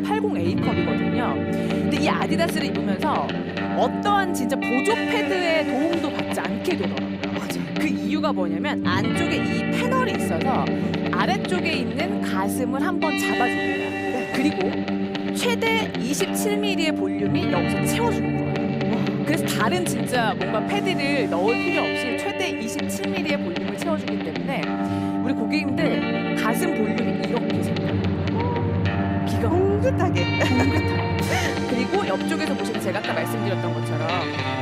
80A컵이거든요. 근데 이 아디다스를 입으면서 어떠한 진짜 보조 패드의 도움도 받지 않게 되더라고요. 그 이유가 뭐냐면 안쪽에 이 패널이 있어서 아래쪽에 있는 가슴을 한번 잡아줍니다. 그리고 최대 27mm의 볼륨이 여기서 채워주는 거예요. 그래서 다른 진짜 뭔가 패드를 넣을 필요 없이 최대 27mm의 볼륨을 채워주기 때문에 우리 고객님들 가슴 볼륨이 이렇게 생겨요. 기가 뭉긋하게. 그리고 옆쪽에서 보시면 제가 아까 말씀드렸던 것처럼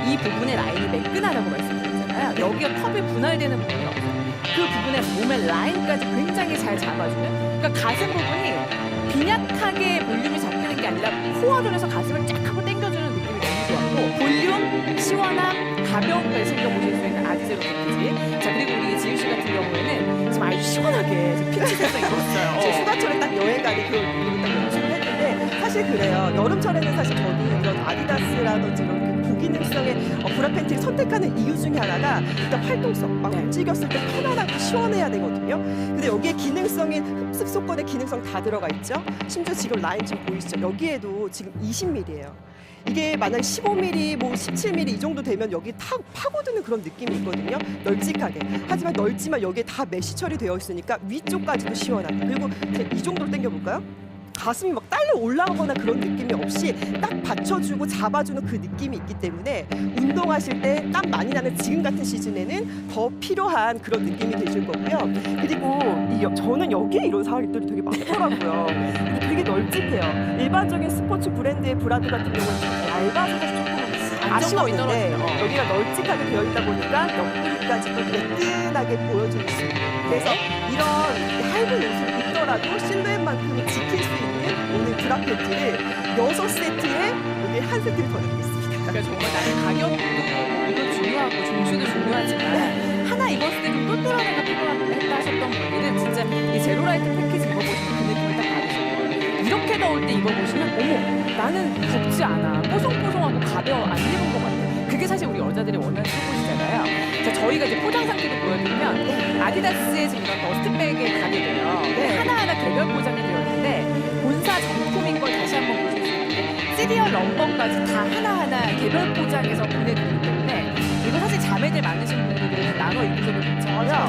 이 부분의 라인이 매끈하다고 말씀드렸잖아요. 여기가 컵이 분할되는 부분이 없어요. 그 부분의 몸의 라인까지 굉장히 잘 잡아주는, 그러니까 가슴 부분이 빈약하게 볼륨이 잡히는 게 아니라 코어존에서 가슴을 쫙 하고 당겨주는 느낌이 너무 좋았고, 볼륨, 시원함, 가벼움까지 챙겨보실 수 있는 아디제로 패키지. 자, 그리고 우리 지유 씨 같은 경우에는 지금 아주 시원하게 피치 색상 입었어요. 제 휴가철에 딱 여행 가는 그런 느낌을 딱 연출을 했는데, 사실 그래요. 여름철에는 사실 저도 이런 아디다스라든지 이런 고기능성의 브라 팬티를 선택하는 이유 중에 하나가 일단 활동성, 막 움직였을 때 편안하고 시원해야 되거든요. 근데 여기에 기능성인 흡습 속건의 기능성 다 들어가 있죠. 심지어 지금 라인 좀 보이시죠? 여기에도 지금 20mm예요. 이게 만약 15mm, 뭐 17mm 이 정도 되면 여기 탁 파고드는 그런 느낌이 있거든요. 널찍하게. 하지만 넓지만 여기에 다 메쉬 처리되어 있으니까 위쪽까지도 시원하게. 그리고 제가 이 정도로 당겨볼까요? 가슴이 막 딸려 올라오거나 그런 느낌이 없이 딱 받쳐주고 잡아주는 그 느낌이 있기 때문에 운동하실 때 땀 많이 나는 지금 같은 시즌에는 더 필요한 그런 느낌이 되실 거고요. 그리고 저는 여기에 이런 사람들이 되게 많더라고요. 되게 널찍해요. 일반적인 스포츠 브랜드의 브라드 같은 경우는 좀 얇아서 사실 조금 아쉬웠는데 여기가 널찍하게 되어 있다 보니까 옆구리까지도 매끈하게 보여줄 수 있는, 그래서 이런 얇은 옷을 입더라도 실루엣만큼은 지킬 수 있는 오늘 브라 팬티를 6세트에 여기 한 세트를 더 드리겠습니다. 그러니까 정말 나는 가격도 물론 중요하고 종수도 중요하지만 하나 입었을 때 좀 똘똘한 애가 필요하다 하셨던 분들은 진짜 이 제로라이트 패키지 입어보시면 그 느낌을 딱 받으실 거예요. 이렇게 더울 때 입어보시면 어머, 나는 덥지 않아, 뽀송뽀송하고 가벼워, 안 입은 것 같아. 그게 사실 우리 여자들이 원하는 속옷이잖아요. 자, 저희가 이제 포장 상태를 보여드리면 아디다스의 지금 이런 더스트백에 가게 돼요. 하나하나 개별 포장이 되어 있는데 본사 정품인 걸 다시 한번 보실 수 있는데 시리얼 넘버까지 다 하나하나 개별 포장해서 보내드리기 때문에 이거 사실 자매들 많으신 분들은 나눠 입으셔도 괜찮아요.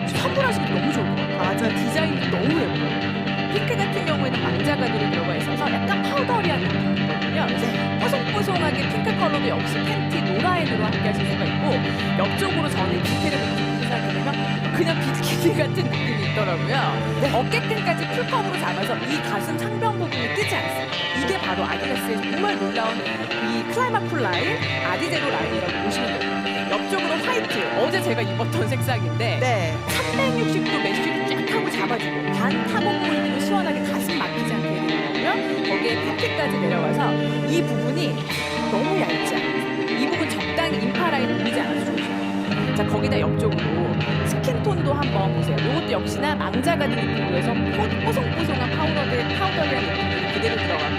선물하시기 너무 좋을 것 같아요. 맞아, 디자인도 너무 예뻐요. 핑크 같은 경우에는 망자가들이 들어가 있어서 약간 파우더리한 느낌이거든요. 뽀송뽀송하게 핑크 컬러도 역시 팬티 노라인으로 함께 하실 수가 있고, 옆쪽으로 저는 디테일을 생각해보면 그냥 비키니 같은 느낌이 있더라고요. 어깨끈까지 풀컵으로 잡아서 이 가슴 상변 부분이 뜨지 않습니다. 이게 바로 아디다스의 정말 놀라운 이 클라이마쿨 라인, 아디제로 라인이라고 보시면 돼요. 옆쪽으로 화이트, 어제 제가 입었던 색상인데 360도 메쉬를 쫙 하고 잡아주고 반 타공 포인트로 시원하게 가슴 막히지 않게 되는 거고요. 거기에 팬티까지 내려가서 이 부분이 너무 얇지 않아요. 이 부분 적당히 인파 라인 보이지 않아서 좋으셔요. 자, 거기다 옆쪽으로 스킨톤도 한번 보세요. 이것도 역시나 망자가드 느낌으로 해서 뽀송뽀송한 파우더리한 느낌이 그대로 들어가고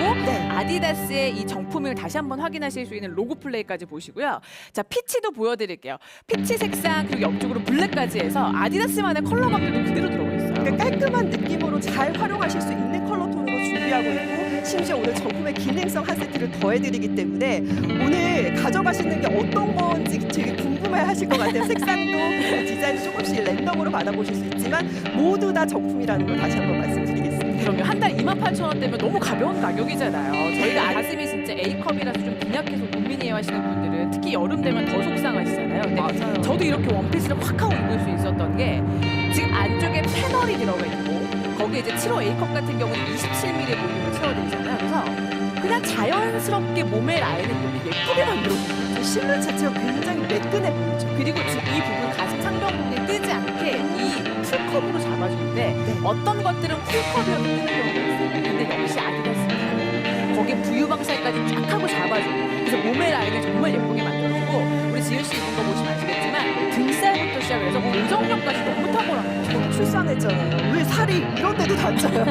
아디다스의 이 정품을 다시 한번 확인하실 수 있는 로고 플레이까지 보시고요. 자, 피치도 보여드릴게요. 피치 색상 그리고 옆쪽으로 블랙까지 해서 아디다스만의 컬러감들도 그대로 들어가 있어요. 그러니까 깔끔한 느낌으로 잘 활용하실 수 있는 컬러 톤으로 준비하고 있고, 심지어 오늘 정품의 기능성 한 세트를 더해드리기 때문에 오늘 가져가시는 게 어떤 건지 되게 궁금해하실 것 같아요. 색상도 그리고 디자인도 조금씩 랜덤으로 받아보실 수 있지만 모두 다 정품이라는 걸 다시 한번 말씀드리겠습니다. 그럼요. 한 달 28,000원대면 너무 가벼운 가격이잖아요. 저희가 가슴이 진짜 A컵이라서 좀 빈약해서 고민이에요 하시는 분들은 특히 여름 되면 더 속상하시잖아요. 근데 맞아요. 저도 이렇게 원피스를 확 하고 입을 수 있었던 게 지금 안쪽에 패널이 들어가 있고 거기에 이제 7호 A컵 같은 경우는 27mm 볼륨을 채워드리잖아요. 그래서 그냥 자연스럽게 몸의 라인을 이렇게 예쁘게 만들어주는 실루엣 자체가 굉장히 매끈해 보이죠. 그리고 지금 이 부분 가슴 상변 부분이 뜨지 않게 이 풀컵으로 잡아주는데 어떤 것들은 풀컵이어도 뜨는 경우가 있어요. 근데 역시 아디다스는 다르고 거기에 부유방살까지 쫙 하고 잡아주고 그래서 몸의 라인을 정말 예쁘게 만들어주고 우리 지유 씨 입은 거 보시면 아시겠지만 등살부터 시작해서 고정력까지 너무 탁월합니다. 저도 출산했잖아요. 왜 살이 이런 데도 다 쪄요?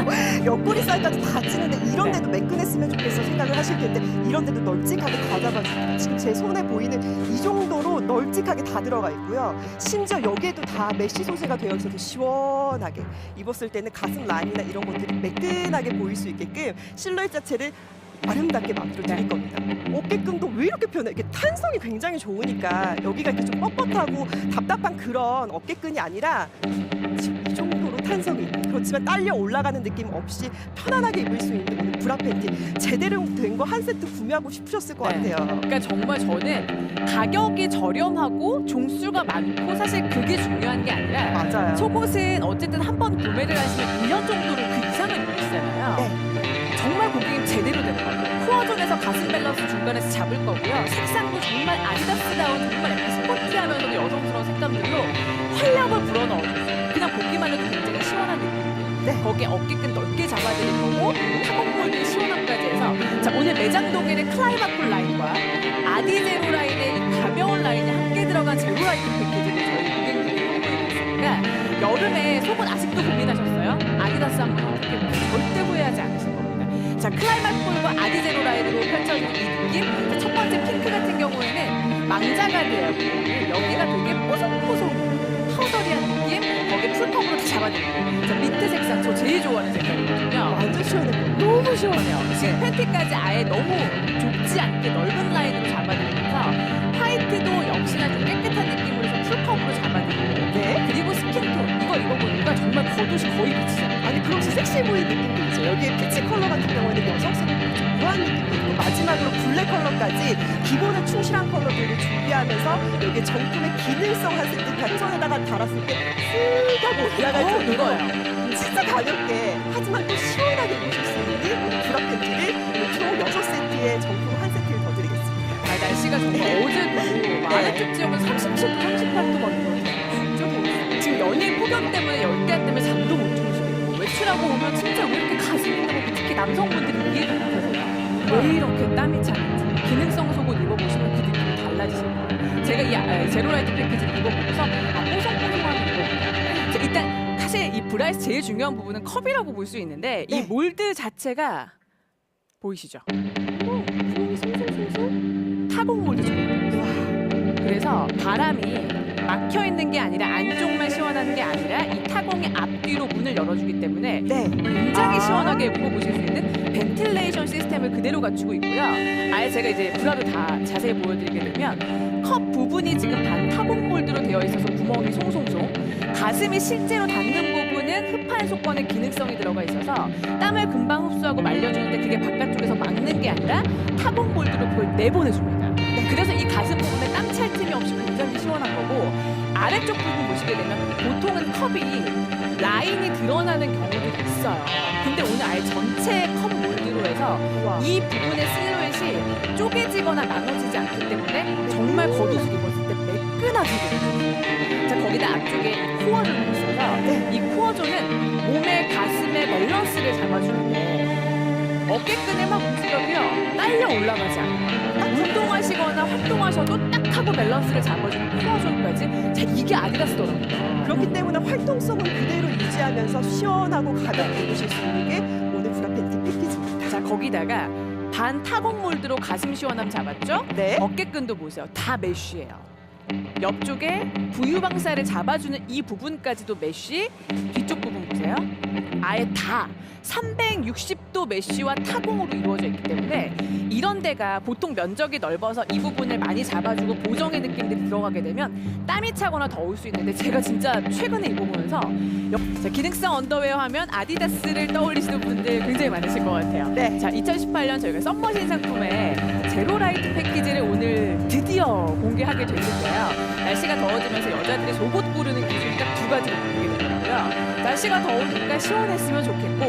옆구리 살까지 다 찌는데 이런 데도 매끈했으면 좋겠어 생각을 하실 텐데 이런 데도 널찍하게 다 잡아주니까 지금 제 손에 보이는 이 정도로 널찍하게 다 들어가 있고요. 심지어 여기에도 다 메쉬 소재가 되어 있어서 시원하게 입었을 때는 가슴 라인이나 이런 것들이 매끈하게 보일 수 있게끔 실루엣 자체를 아름답게 만들어 드릴 겁니다. 어깨끈도 왜 이렇게 편해? 이게 탄성이 굉장히 좋으니까 여기가 이렇게 좀 뻣뻣하고 답답한 그런 어깨끈이 아니라 지금 이 정도로 탄성이 있는, 그렇지만 딸려 올라가는 느낌 없이 편안하게 입을 수 있는 오늘 브라 팬티 제대로 된 거 한 세트 구매하고 싶으셨을 것 네. 같아요. 그러니까 정말 저는 가격이 저렴하고 종수가 많고 사실 그게 중요한 게 아니라 맞아요. 속옷은 어쨌든 한 번 구매를 하시면 2년 정도를 그 이상을 입으시잖아요. 네. 정말 고객님 제대로 되는 거예요. 코어존에서 가슴 밸런스 중간에서 잡을 거고요. 색상도 정말 아디다스다운 정말 약간 스포티하면서도 여성스러운 색감들로 활력을 불어넣어줬어요. 그냥 보기만 해도 굉장히 시원한 느낌. 네. 거기에 어깨끈 넓게 잡아드릴 거고 타공몰드 시원함까지 해서 자 오늘 매장 독일의 클라이마콜 라인과 아디제로 라인의 이 가벼운 라인이 함께 들어간 제로라이트 패키지를 저희 고객님이 홍보해드리고 있으니까 여름에 속옷 아직도 고민하셨어요? 아디다스 한번 선택해보세요. 절대 후회하지 않으실 겁니다. 자 클라이마콜과 아디제로 라인으로 펼쳐진 이 느낌. 자, 첫 번째 핑크 같은 경우에는 망자가드예요. 여기가 되게 뽀송뽀송 파우더리한 느낌. 거기에 풀컵으로 다 잡아드리고 자 밑에 색상 저 제일 좋아하는 색깔이거든요. 완전 시원해 보여요. 너무 시원해요. 지금 팬티까지 아예 너무 좁지 않게 넓은 라인으로 잡아드리면서 화이트도 역시나 좀 깨끗한 느낌으로 해서 풀컵으로 잡아드리고 네. 그리고 스킨톤 이거 입어보니까 정말 겉옷이 거의 비치잖아요. 아니 그럼서 섹시해 보이는 느낌도 있죠. 여기에 피치 컬러 같은 경우에는 여성스럽고 좀 우아한 느낌도 있고 마지막으로 블랙 컬러까지 기본에 충실한 컬러들을 준비하면서 여기에 정품의 기능성 한 세트까지 손에다가 달았을 때 쓱 하고 올라갈 정도로 이거예요. 진짜 가볍게 하지만 또 시원하게 입으실 수 있는 오늘 브라 팬티를 오늘 총 6세트의 정품 한 세트를 더 드리겠습니다. 아, 날씨가 정말 어제도 아래쪽 지역은 37도, 38도 거든요. 진짜 좋았어요. 지금 연예인 폭염 때문에 열대 때문에 잠도 못 주무시고 외출하고 오면 진짜 왜 이렇게 가슴이 있는 특히 남성분들이 이해를 못하세요. 왜 이렇게 땀이 차는지 기능성 속옷 입어보시면 그 느낌이 달라지실 거예요. 제가 이 제로라이트 패키지를 입어보고서 뽀송뽀송한 입어보고 자, 일단 사실 이 브라에서 제일 중요한 부분은 컵이라고 볼 수 있는데 이 네. 몰드 자체가 보이시죠? 송송송송. 타공 몰드처럼 되어 있어요. 그래서 바람이 막혀 있는 게 아니라 안쪽만 시원한 게 아니라 이 타공의 앞뒤로 문을 열어주기 때문에 네. 굉장히 시원하게 입어보실 수 있는 벤틸레이션 시스템을 그대로 갖추고 있고요. 아예 제가 이제 브라도 다 자세히 보여드리게 되면 컵 부분이 지금 반 타공 몰드로 되어 있어서 구멍이 송송송 가슴이 실제로 닿는 부분은 흡판 속건의 기능성이 들어가 있어서 땀을 금방 흡수하고 말려주는데 그게 바깥쪽에서 막는 게 아니라 타공 몰드로 그걸 내보내줍니다. 그래서 이 가슴 부분에 땀 찰 틈이 없이 굉장히 시원한 거고 아래쪽 부분 보시게 되면 보통은 컵이 라인이 드러나는 경우도 있어요. 근데 오늘 아예 전체 컵 몰드로 해서 와. 이 부분의 실루엣이 쪼개지거나 나눠지지 않기 때문에 정말 겉옷을 입었을 때 매끈하게 보여요. 자 거기다 앞쪽에 이 코어존이 있어서 네. 이 코어존은 몸의 가슴의 밸런스를 잡아주는데 어깨끈을 막 움직여도요 딸려 올라가지 않아요. 운동하시거나 활동하셔도 딱 하고 밸런스를 잡아주는 코어존까지 자 이게 아디다스더라고요. 그렇기 때문에 활동성은 그대로 유지하면서 시원하고 가볍게 입으실 수 있는 게 오늘 브라 팬티 패키지입니다. 자 거기다가 반 타공 몰드로 가슴 시원함 잡았죠? 네. 어깨끈도 보세요. 다 메쉬예요. 옆쪽에 부유방사를 잡아주는 이 부분까지도 메쉬. 뒤쪽 부분 보세요. 아예 다 360도 메쉬와 타공으로 이루어져 있기 때문에 이런 데가 보통 면적이 넓어서 이 부분을 많이 잡아주고 보정의 느낌들이 들어가게 되면 땀이 차거나 더울 수 있는데 제가 진짜 최근에 입어보면서 자, 기능성 언더웨어 하면 아디다스를 떠올리시는 분들 굉장히 많으실 것 같아요. 네. 자, 2018년 저희가 썸머 신상품에 제로라이트 패키지를 오늘 드디어 공개하게 됐는데요. 날씨가 더워지면서 여자들이 속옷 고르는 기준이 딱 두 가지로 바뀌게 되더라고요. 날씨가 더우니까 시원했으면 좋겠고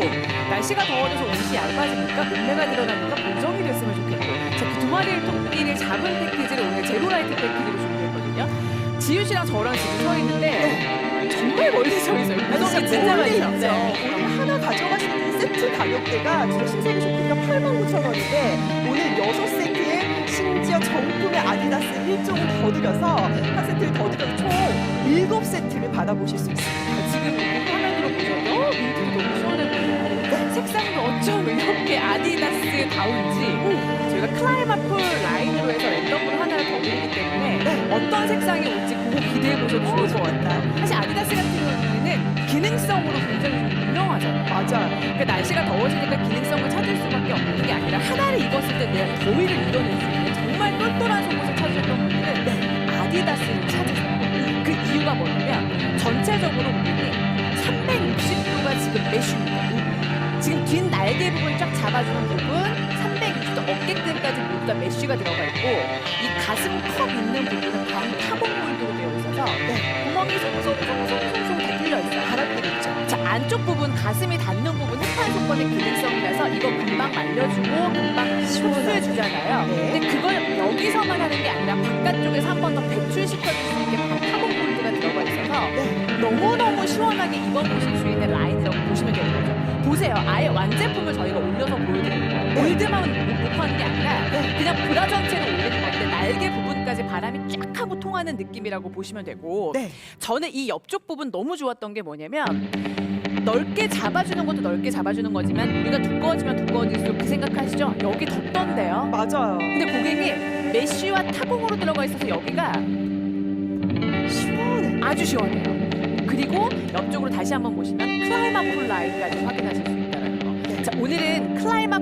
날씨가 더워져서 옷이 얇아지니까 몸매가 드러나니까 보정이 됐으면 좋겠고 자, 그 두 마리의 토끼를 잡은 패키지를 오늘 제로라이트 패키지로 준비했거든요. 지유 씨랑 저랑 지금 서 있는데 정말 멀리 서 있어요. 구성이 진짜 멀리 많죠. 있죠. 오늘 하나 가져가시는 세트 가격대가 진짜 신세계 쇼핑가 89,000원인데 오늘 6세트에 심지어 정품의 아디다스 1종을 더 드려서 한 세트를 더 드려서 총 7세트를 받아보실 수 있습니다. 지금 이렇게 화면으로 보셔도 민트도 너무 시원해 보여요. 색상도 좀 이렇게 아디다스다운지 저희가 클라이마풀 라인으로 해서 랜덤으로 하나를 더 드리기 때문에 어떤 색상이 올지 그거 기대해 보셔도 좋을 것 같아요. 사실 아디다스 같은 경우에는 기능성으로 굉장히 좀 유명하잖아요. 맞아요. 그러니까 날씨가 더워지니까 기능성을 찾을 수밖에 없는 게 아니라 하나를 입었을 때 내가 더위를 이겨낼 수 있는 정말 똘똘한 속옷을 찾으셨던 분들은 아디다스를 찾으세요. 그 이유가 뭐냐면 전체적으로 보니 360도가 지금 메쉬입니다. 지금 뒷 날개 부분 쫙 잡아주는 부분 360도 어깨끈까지 모두 다 메쉬가 들어가 있고 이 가슴 컵 있는 부분은 방타봉 몰드로 되어 있어서 구멍이 송송송송송송 다 뚫려 있어요. 바람도 있죠. 자, 안쪽 부분 가슴이 닿는 부분 흡판 속건의 기능성이라서 이거 금방 말려주고 금방 흡수해 주잖아요. 네. 근데 그걸 여기서만 하는 게 아니라 바깥쪽에서 한 번 더 배출시켜줄 수 있게 방타봉 몰드가 들어가 있어서 너무너무 시원하게 입어보실 수 있는 라인이라고 보시면 되는 거죠. 보세요. 아예 완제품을 저희가 올려서 보여드리는 거예요. 몰드만 못하는 게 아니라 그냥 브라 전체를 올리는 건데 날개 부분까지 바람이 쫙 하고 통하는 느낌이라고 보시면 되고 네. 저는 이 옆쪽 부분 너무 좋았던 게 뭐냐면 넓게 잡아주는 것도 넓게 잡아주는 거지만 우리가 두꺼워지면 두꺼워질수록 그 생각하시죠? 여기 덥던데요. 맞아요. 근데 고객님 메쉬와 타공으로 들어가 있어서 여기가 시원해. 아주 시원해요. 그리고 옆쪽으로 다시 한번 보시면 클라이마풀 라인까지 확인하실 수 있다는 거. 자, 오늘은 클라이마